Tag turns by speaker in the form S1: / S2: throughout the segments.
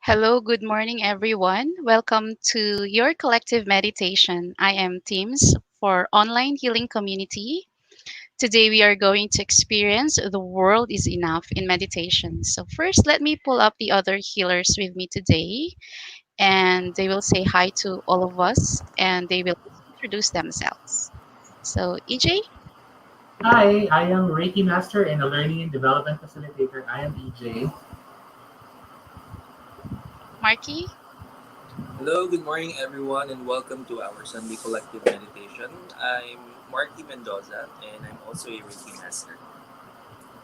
S1: Hello, good morning, everyone. Welcome to your collective meditation. I am Teams for Online Healing Community. Today, we are going to experience the world is enough in meditation. So, first, let me pull up the other healers with me today, and they will say hi to all of us and they will introduce themselves. So, EJ,
S2: Hi, I am Reiki Master and a Learning and Development Facilitator. I am EJ.
S1: Marky,
S3: Hello, good morning everyone, and welcome to our Sunday Collective Meditation. I'm Marky Mendoza, and I'm also a Reiki Master.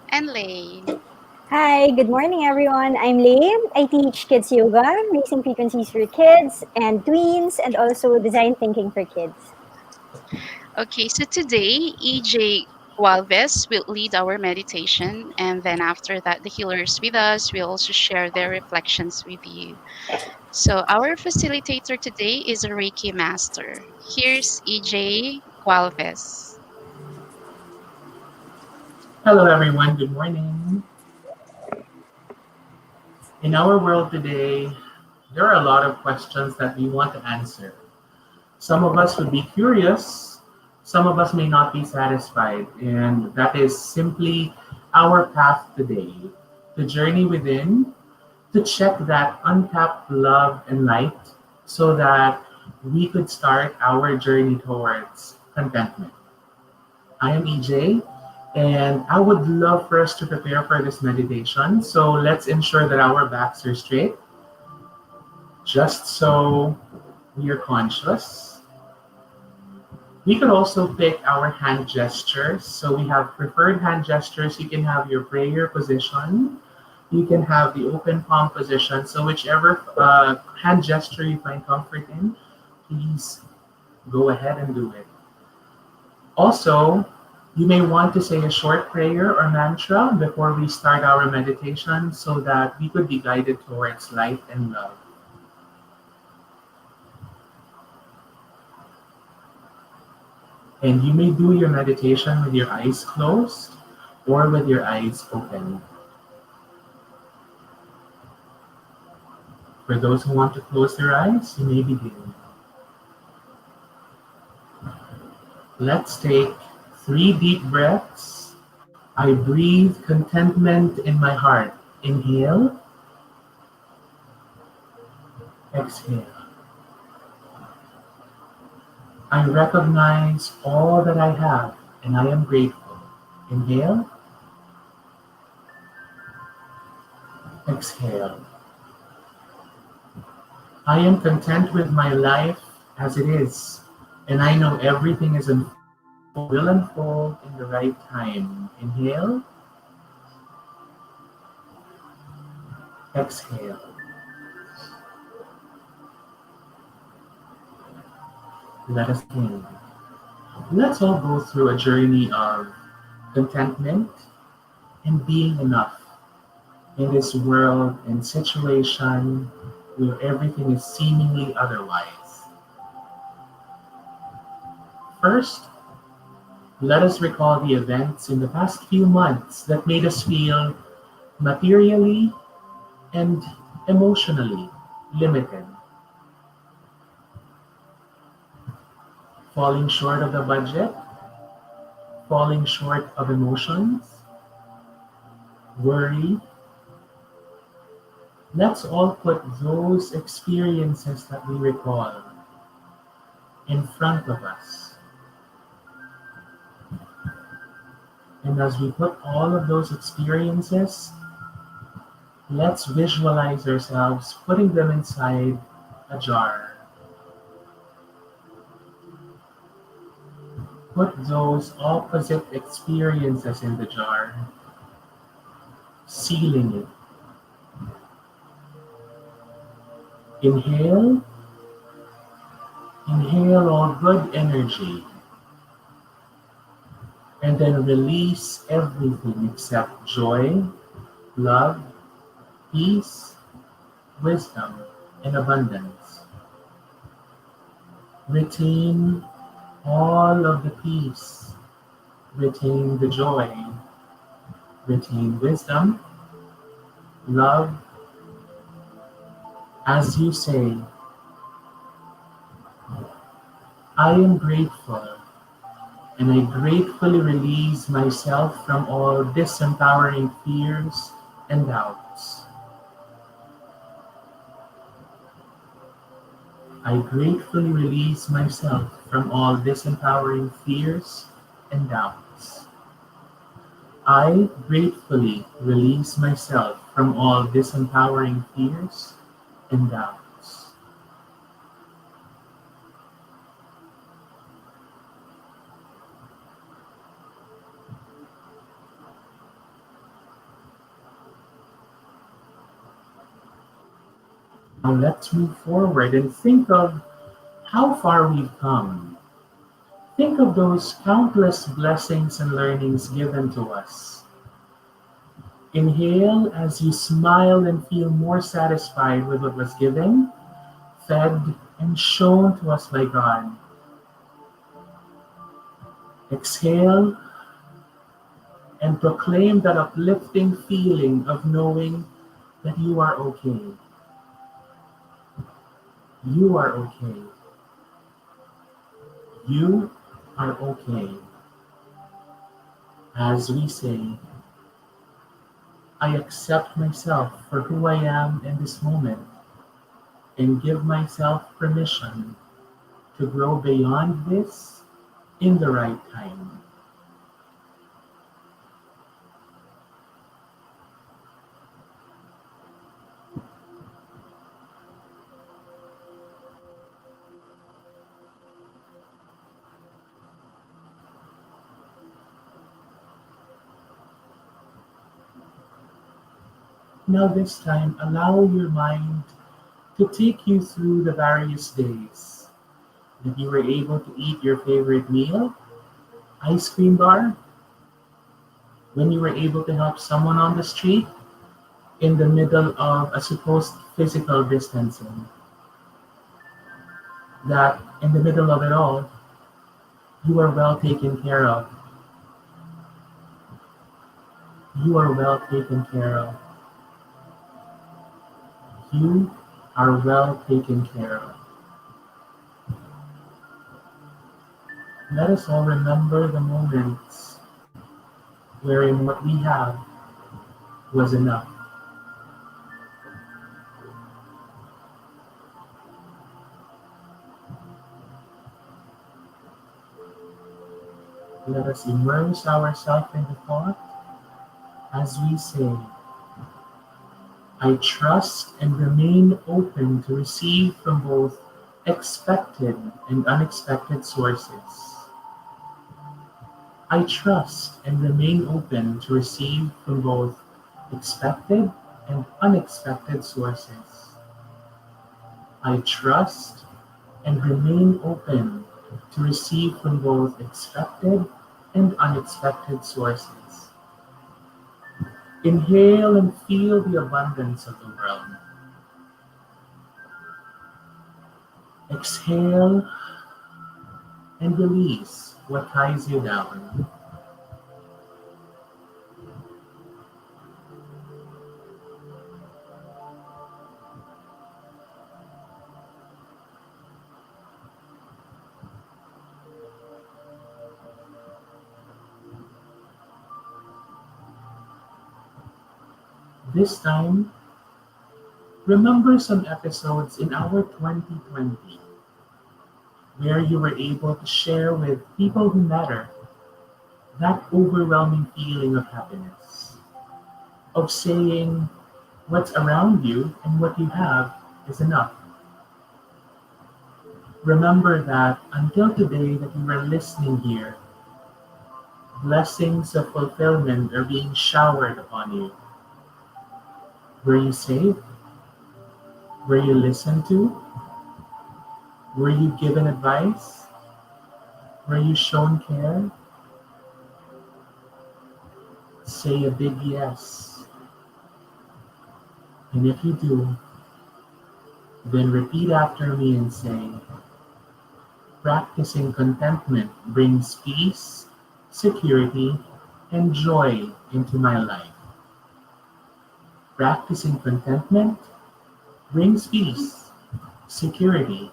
S1: and Lay.
S4: Hi, good morning everyone. I'm Lay. I teach kids yoga, raising frequencies for kids and tweens, and also design thinking for kids.
S1: Okay, so today EJ Gualvez will lead our meditation, and then after that, the healers with us will also share their reflections with you. So, our facilitator today is a Reiki master. Here's EJ Gualvez.
S2: Hello, everyone. Good morning. In our world today, there are a lot of questions that we want to answer. Some of us would be curious, some of us may not be satisfied, and that is simply our path today. To journey within, to check that untapped love and light so that we could start our journey towards contentment. I am EJ, and I would love for us to prepare for this meditation. So let's ensure that our backs are straight, just so we are conscious. We could also pick our hand gestures. So we have preferred hand gestures. You can have your prayer position. You can have the open palm position. So whichever hand gesture you find comfort in, please go ahead and do it. Also, you may want to say a short prayer or mantra before we start our meditation so that we could be guided towards light and love. And you may do your meditation with your eyes closed or with your eyes open. For those who want to close their eyes, you may begin. Let's take 3 deep breaths. I breathe contentment in my heart. Inhale, exhale. I recognize all that I have and I am grateful. Inhale, exhale. I am content with my life as it is, and I know everything is will unfold in the right time. Inhale, exhale. Let us begin. Let's all go through a journey of contentment and being enough in this world and situation where everything is seemingly otherwise. First, let us recall the events in the past few months that made us feel materially and emotionally limited, falling short of the budget, falling short of emotions, worry. Let's all put those experiences that we recall in front of us. And as we put all of those experiences, let's visualize ourselves putting them inside a jar. Put those opposite experiences in the jar, sealing it. Inhale, inhale all good energy, and then release everything except joy, love, peace, wisdom, and abundance. Retain all of the peace, retain the joy, retain wisdom, love, As you say, I am grateful, and I gratefully release myself from all disempowering fears and doubts. I gratefully release myself from all disempowering fears and doubts. I gratefully release myself from all disempowering fears and doubts. Now let's move forward and think of how far we've come. Think of those countless blessings and learnings given to us. Inhale as you smile and feel more satisfied with what was given, fed, and shown to us by God. Exhale and proclaim that uplifting feeling of knowing that you are okay. You are okay. You are okay. As we say, I accept myself for who I am in this moment and give myself permission to grow beyond this in the right time. Now, this time, allow your mind to take you through the various days that you were able to eat your favorite meal, ice cream bar, when you were able to help someone on the street in the middle of a supposed physical distancing. That in the middle of it all, you are well taken care of. You are well taken care of. You are well taken care of. Let us all remember the moments wherein what we have was enough. Let us immerse ourselves in the thought as we say, I trust and remain open to receive from both expected and unexpected sources. I trust and remain open to receive from both expected and unexpected sources. I trust and remain open to receive from both expected and unexpected sources. Inhale and feel the abundance of the world. Exhale and release what ties you down. This time, remember some episodes in our 2020 where you were able to share with people who matter that overwhelming feeling of happiness, of saying what's around you and what you have is enough. Remember that until today that you are listening here, blessings of fulfillment are being showered upon you. Were you safe? Were you listened to? Were you given advice? Were you shown care? Say a big yes. And if you do, then repeat after me and say, practicing contentment brings peace, security, and joy into my life. Practicing contentment brings peace, security,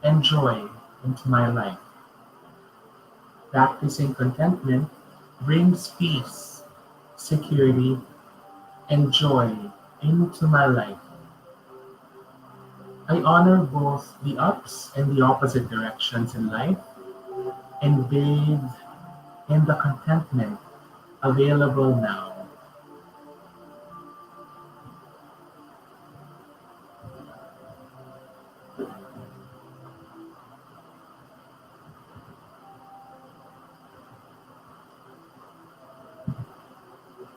S2: and joy into my life. Practicing contentment brings peace, security, and joy into my life. I honor both the ups and the opposite directions in life and bathe in the contentment available now.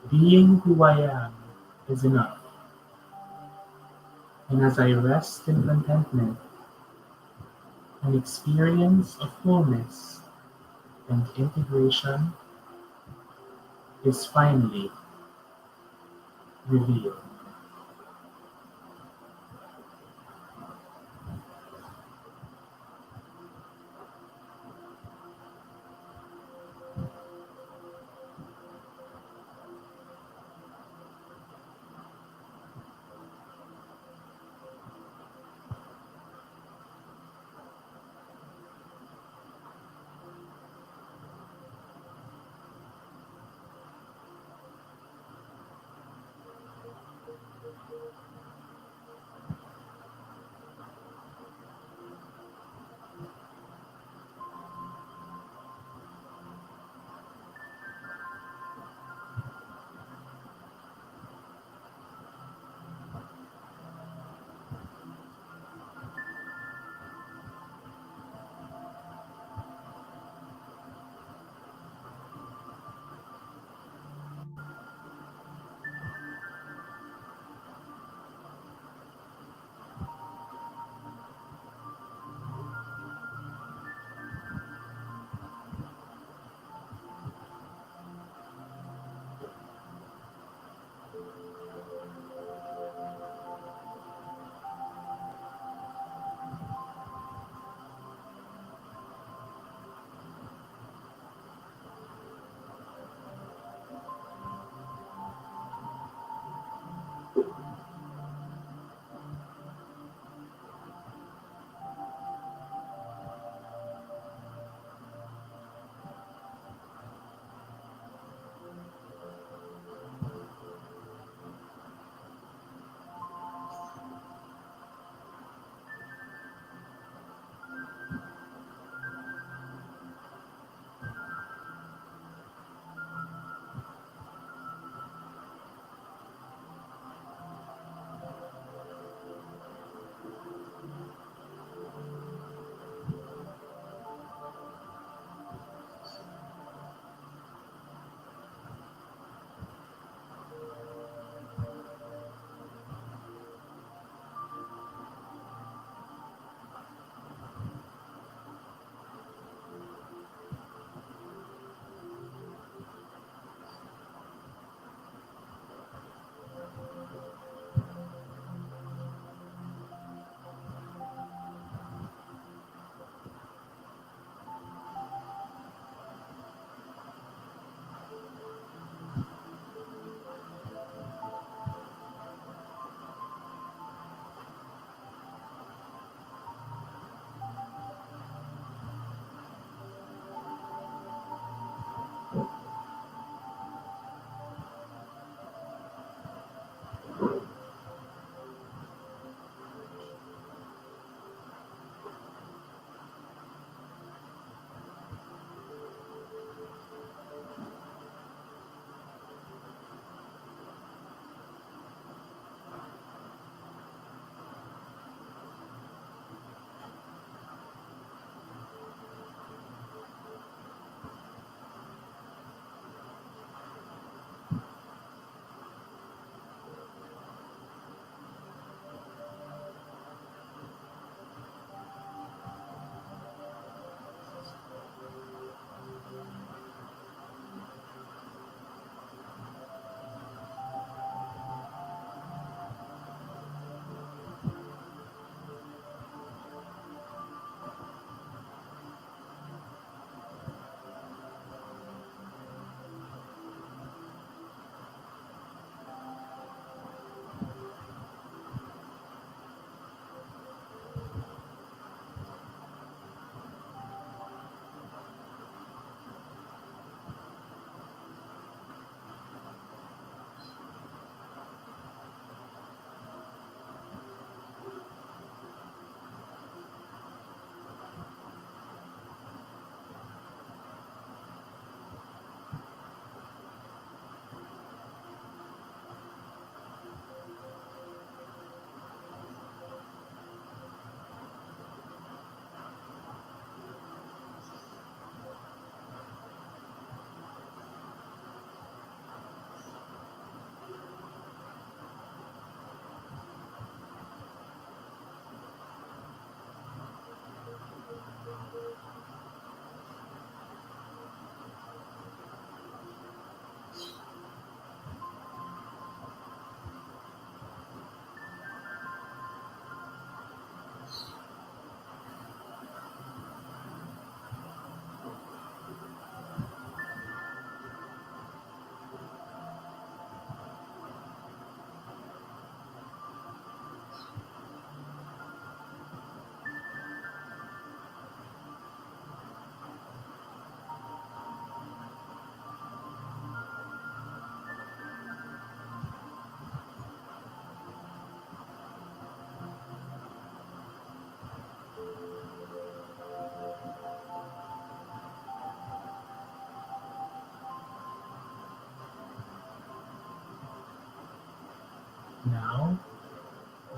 S2: Being who I am is enough, and as I rest in contentment, an experience of fullness and integration is finally revealed.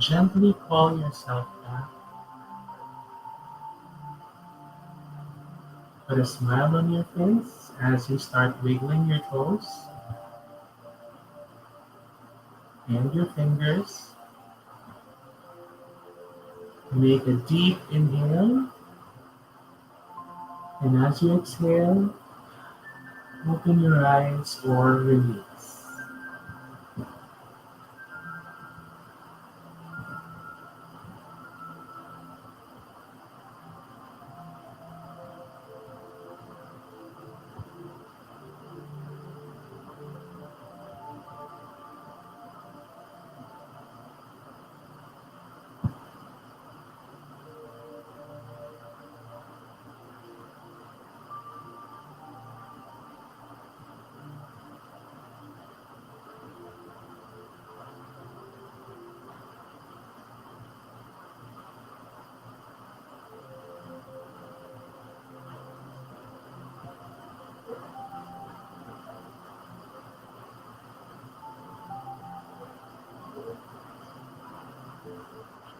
S2: gently call yourself back. Put a smile on your face as you start wiggling your toes and your fingers. Make a deep inhale, and as you exhale, open your eyes or release.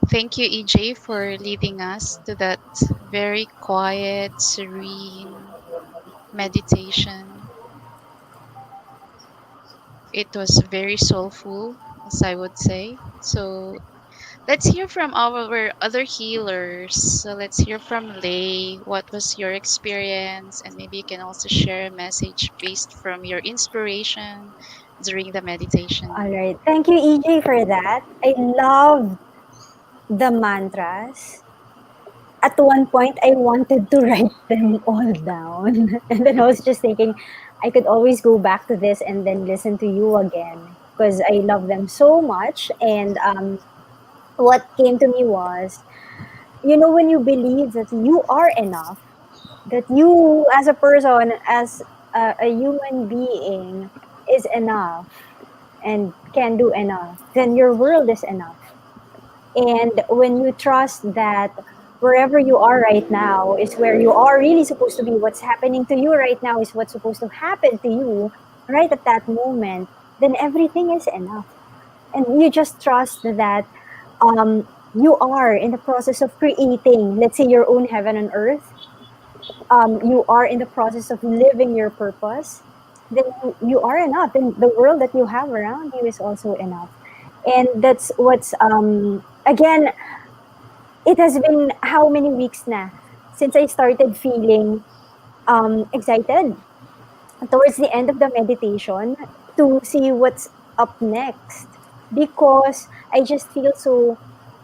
S1: Thank you, EJ, for leading us to that very quiet, serene meditation. It was very soulful, as I would say. So let's hear from our other healers. So let's hear from Lay. What was your experience? And maybe you can also share a message based from your inspiration during the
S4: All
S1: meditation.
S4: right. Thank you, EJ, for that. I love the mantras. At one point, I wanted to write them all down. And then I was just thinking, I could always go back to this and then listen to you again because I love them so much. And what came to me was, when you believe that you are enough, that you as a person, as a human being, is enough and can do enough, then your world is enough. And when you trust that wherever you are right now is where you are really supposed to be, what's happening to you right now is what's supposed to happen to you right at that moment, then everything is enough. And you just trust that you are in the process of creating, let's say, your own heaven on earth. You are in the process of living your purpose, then you are enough. And the world that you have around you is also enough. And that's what's, again, it has been how many weeks na since I started feeling excited towards the end of the meditation to see what's up next because I just feel so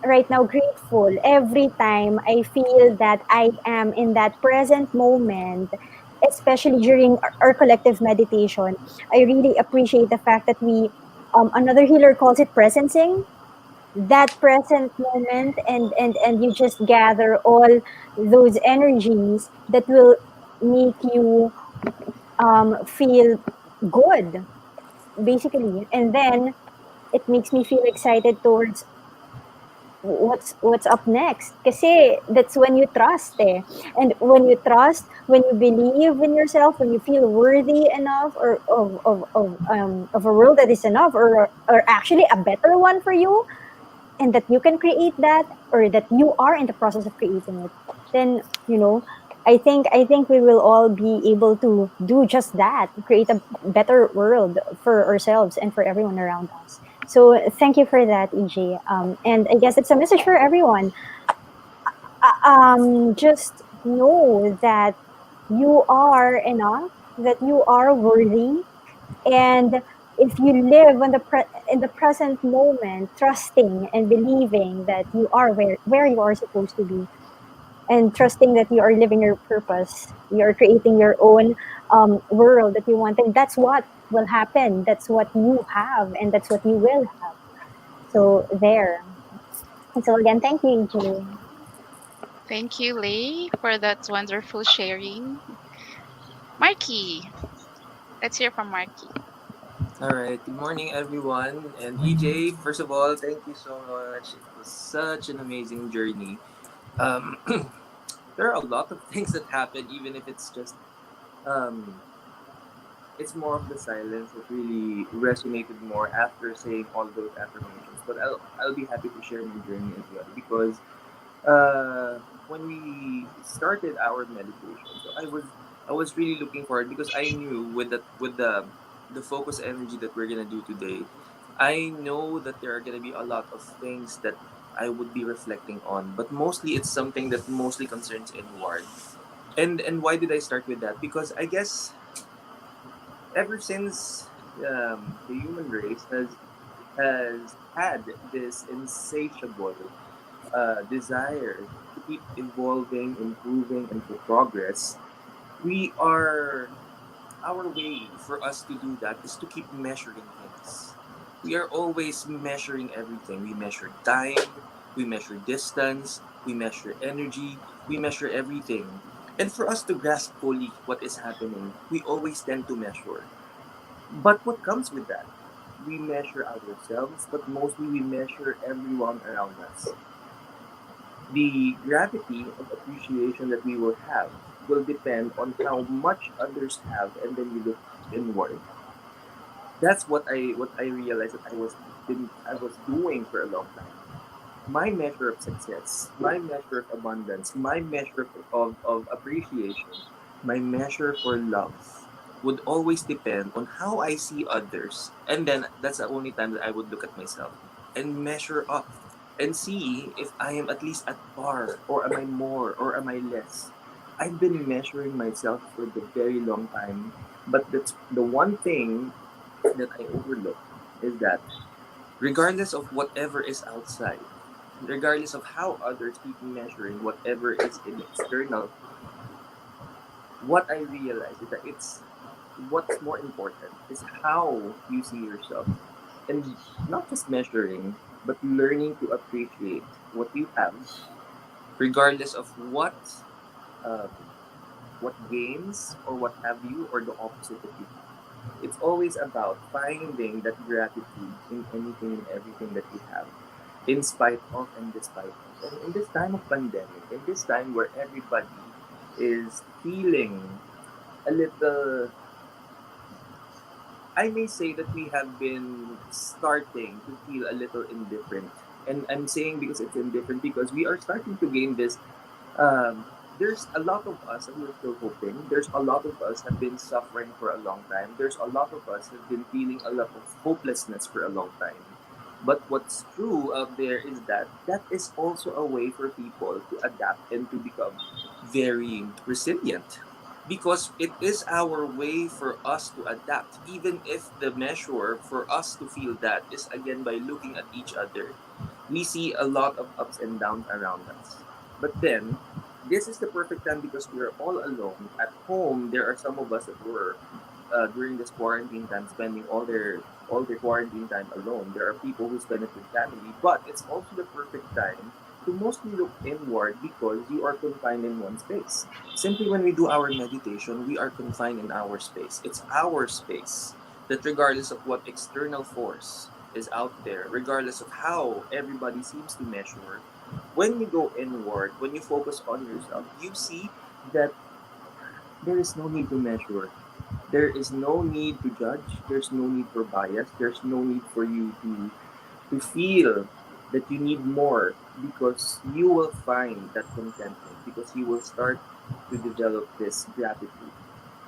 S4: right now grateful every time I feel that I am in that present moment, especially during our collective meditation. I really appreciate the fact that we another healer calls it presencing, that present moment, and you just gather all those energies that will make you feel good, basically. And then it makes me feel excited towards what's up next. Kasi that's when you trust eh. And when you trust, when you believe in yourself, when you feel worthy enough or of a world that is enough or actually a better one for you, and that you can create that or that you are in the process of creating it, then I think we will all be able to do just that, create a better world for ourselves and for everyone around us. So thank you for that, EJ. And I guess it's a message for everyone. Just know that you are enough, that you are worthy, and if you live in the present moment, trusting and believing that you are where you are supposed to be, and trusting that you are living your purpose, you are creating your own world that you want, and that's what will happen. That's what you have, and that's what you will have. So there. And so again, thank you, EJ.
S1: Thank you, Lay, for that wonderful sharing. Marky, let's hear from Marky.
S3: All right. Good morning, everyone. And EJ, first of all, thank you so much. It was such an amazing journey. Um, there are a lot of things that happen, even if it's just, um, it's more of the silence that really resonated more after saying all those affirmations but I'll be happy to share my journey as well because uh, when we started our meditation, so I was really looking forward because I knew with the focus energy that we're gonna do today, I know that there are gonna be a lot of things that I would be reflecting on, but mostly it's something that mostly concerns inward. And why did I start with that? Because I guess ever since the human race has had this insatiable desire to keep evolving, improving, and to progress, we are our way for us to do that is to keep measuring things. We are always measuring everything. We measure time, we measure distance, we measure energy, we measure everything. And for us to grasp fully what is happening, we always tend to measure. But what comes with that? We measure ourselves, but mostly we measure everyone around us. The gravity of appreciation that we will have will depend on how much others have, and then you look inward. That's what I realized that I was doing for a long time. My measure of success, my measure of abundance, my measure of appreciation, my measure for love would always depend on how I see others. And then that's the only time that I would look at myself and measure up and see if I am at least at par or am I more or am I less. I've been measuring myself for the very long time, but that's the one thing that I overlook is that regardless of whatever is outside, regardless of how others keep measuring whatever is in external, what I realize is that it's what's more important is how you see yourself. And not just measuring, but learning to appreciate what you have, regardless of um, what gains or what have you, or the opposite that you have. It's always about finding that gratitude in anything and everything that you have, in spite of and despite of. And in this time of pandemic, in this time where everybody is feeling a little, I may say that we have been starting to feel a little indifferent. And I'm saying because it's indifferent because we are starting to gain this there's a lot of us who are still hoping. There's a lot of us have been suffering for a long time. There's a lot of us have been feeling a lot of hopelessness for a long time. But what's true out there is that that is also a way for people to adapt and to become very resilient. Because it is our way for us to adapt, even if the measure for us to feel that is again by looking at each other. We see a lot of ups and downs around us. But then, this is the perfect time because we are all alone. At home, there are some of us that were during this quarantine time spending all their quarantine time alone. There are people who spend it with family, but it's also the perfect time to mostly look inward because you are confined in one space. Simply when we do our meditation, we are confined in our space. It's our space that regardless of what external force is out there, regardless of how everybody seems to measure, when you go inward, when you focus on yourself, you see that there is no need to measure. There is no need to judge. There's no need for bias. There's no need for you to feel that you need more because you will find that contentment because you will start to develop this gratitude.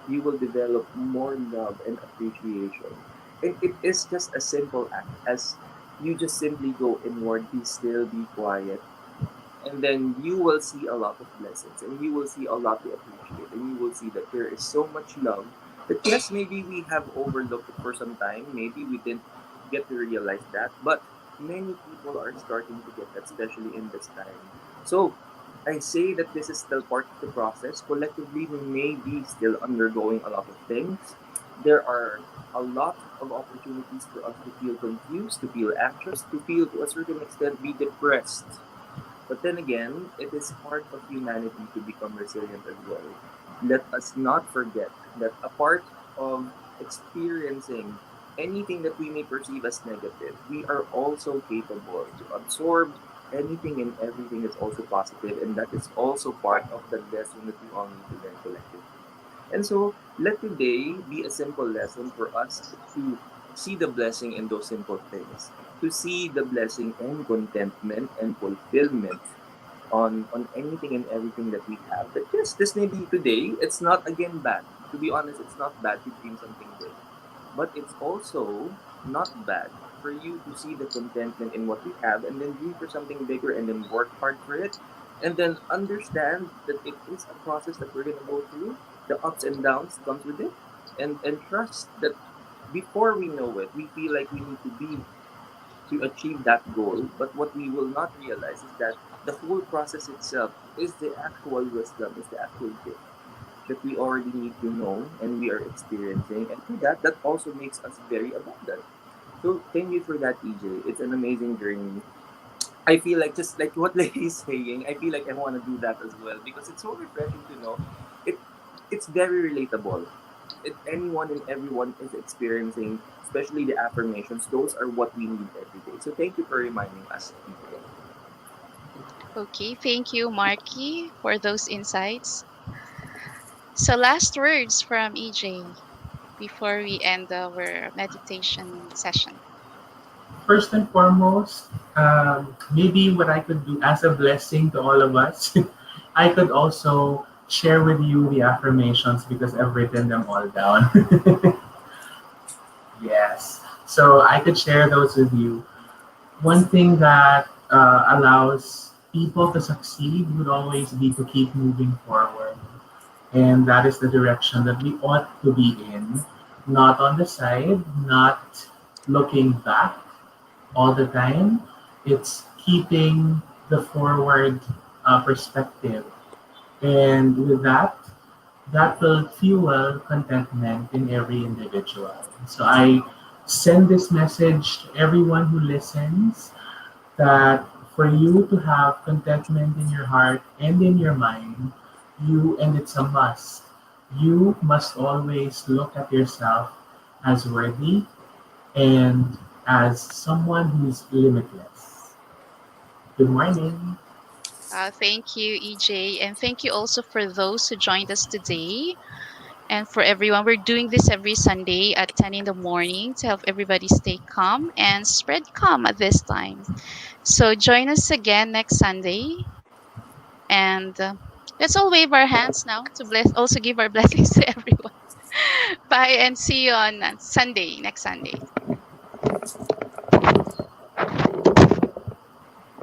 S3: You will develop more love and appreciation. And it is just a simple act as you just simply go inward, be still, be quiet, and then you will see a lot of blessings and you will see a lot to appreciate and you will see that there is so much love that yes maybe we have overlooked it for some time, maybe we didn't get to realize that, but many people are starting to get that, especially in this time. So I say that this is still part of the process. Collectively we may be still undergoing a lot of things. There are a lot of opportunities for us to feel confused, to feel anxious, to feel to a certain extent be depressed, but then again, it is part of humanity to become resilient as well. Let us not forget that a part of experiencing anything that we may perceive as negative, we are also capable to absorb anything and everything that's also positive, and that is also part of the lesson that we all need to learn collectively. And so, let today be a simple lesson for us to see the blessing in those simple things, to see the blessing and contentment and fulfillment on anything and everything that we have. But yes, this may be today. It's not again bad. To be honest, it's not bad to dream something big. But it's also not bad for you to see the contentment in what we have and then dream for something bigger and then work hard for it. And then understand that it is a process that we're gonna go through. The ups and downs comes with it. And trust that before we know it, we feel like we need to be to achieve that goal. But what we will not realize is that the whole process itself is the actual wisdom, is the actual gift that we already need to know and we are experiencing. And for that, that also makes us very abundant. So thank you for that, EJ. It's an amazing journey. I feel like just like what Lady is saying, I feel like I want to do that as well because it's so refreshing to know it. It's very relatable. Anyone and everyone is experiencing, especially the affirmations. Those are what we need every day. So thank you for reminding us, EJ.
S1: Okay, thank you, Marky, for those insights. So, last words from EJ before we end our meditation session.
S2: First and foremost, maybe what I could do as a blessing to all of us, I could also share with you the affirmations because I've written them all down. Yes. So I could share those with you. One thing that allows people to succeed would always be to keep moving forward. And that is the direction that we ought to be in, not on the side, not looking back all the time. It's keeping the forward perspective. And with that, that will fuel contentment in every individual. So I send this message to everyone who listens that for you to have contentment in your heart and in your mind, and it's a must, you must always look at yourself as worthy and as someone who's limitless. Good morning.
S1: Thank you, EJ, and thank you also for those who joined us today. And for everyone, we're doing this every Sunday at 10 in the morning to help everybody stay calm and spread calm at this time. So join us again next Sunday. And let's all wave our hands now to bless, also give our blessings to everyone. Bye and see you on Sunday, next Sunday.